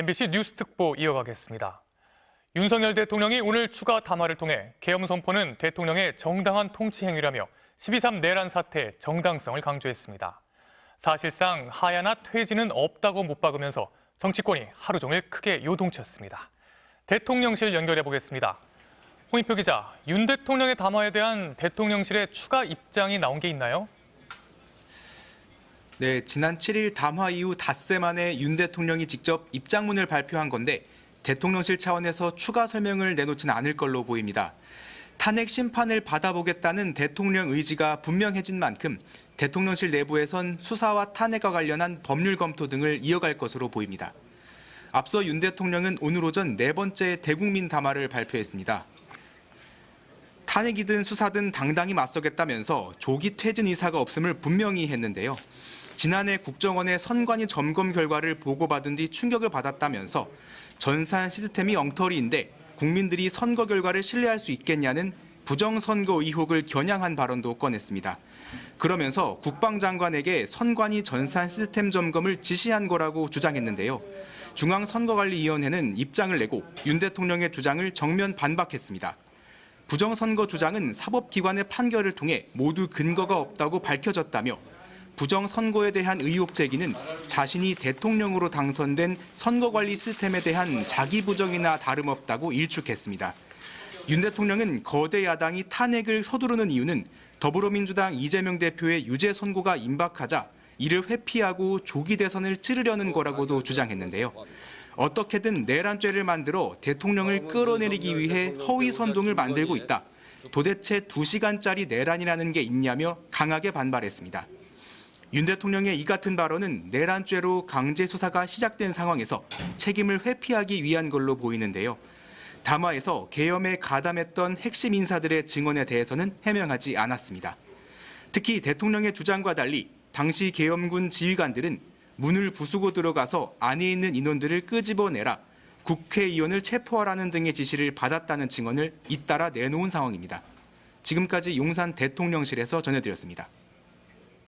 MBC 뉴스 특보 이어가겠습니다. 윤석열 대통령이 오늘 추가 담화를 통해 계엄 선포는 대통령의 정당한 통치 행위라며 12.3 내란 사태의 정당성을 강조했습니다. 사실상 하야나 퇴진은 없다고 못 박으면서 정치권이 하루 종일 크게 요동쳤습니다. 대통령실 연결해 보겠습니다. 홍익표 기자, 윤 대통령의 담화에 대한 대통령실의 추가 입장이 나온 게 있나요? 네, 지난 7일 담화 이후 닷새 만에 윤 대통령이 직접 입장문을 발표한 건데 대통령실 차원에서 추가 설명을 내놓지는 않을 걸로 보입니다. 탄핵 심판을 받아보겠다는 대통령 의지가 분명해진 만큼 대통령실 내부에선 수사와 탄핵과 관련한 법률 검토 등을 이어갈 것으로 보입니다. 앞서 윤 대통령은 오늘 오전 네 번째 대국민 담화를 발표했습니다. 탄핵이든 수사든 당당히 맞서겠다면서 조기 퇴진 의사가 없음을 분명히 했는데요. 지난해 국정원의 선관위 점검 결과를 보고받은 뒤 충격을 받았다면서 전산 시스템이 엉터리인데 국민들이 선거 결과를 신뢰할 수 있겠냐는 부정선거 의혹을 겨냥한 발언도 꺼냈습니다. 그러면서 국방장관에게 선관위 전산 시스템 점검을 지시한 거라고 주장했는데요. 중앙선거관리위원회는 입장을 내고 윤 대통령의 주장을 정면 반박했습니다. 부정선거 주장은 사법기관의 판결을 통해 모두 근거가 없다고 밝혀졌다며 부정선거에 대한 의혹 제기는 자신이 대통령으로 당선된 선거관리 시스템에 대한 자기 부정이나 다름없다고 일축했습니다. 윤 대통령은 거대 야당이 탄핵을 서두르는 이유는 더불어민주당 이재명 대표의 유죄 선고가 임박하자 이를 회피하고 조기 대선을 치르려는 거라고도 주장했는데요. 어떻게든 내란죄를 만들어 대통령을 끌어내리기 위해 허위 선동을 만들고 있다. 도대체 2시간짜리 내란이라는 게 있냐며 강하게 반발했습니다. 윤 대통령의 이 같은 발언은 내란죄로 강제 수사가 시작된 상황에서 책임을 회피하기 위한 걸로 보이는데요. 담화에서 계엄에 가담했던 핵심 인사들의 증언에 대해서는 해명하지 않았습니다. 특히 대통령의 주장과 달리 당시 계엄군 지휘관들은 문을 부수고 들어가서 안에 있는 인원들을 끄집어내라, 국회의원을 체포하라는 등의 지시를 받았다는 증언을 잇따라 내놓은 상황입니다. 지금까지 용산 대통령실에서 전해드렸습니다.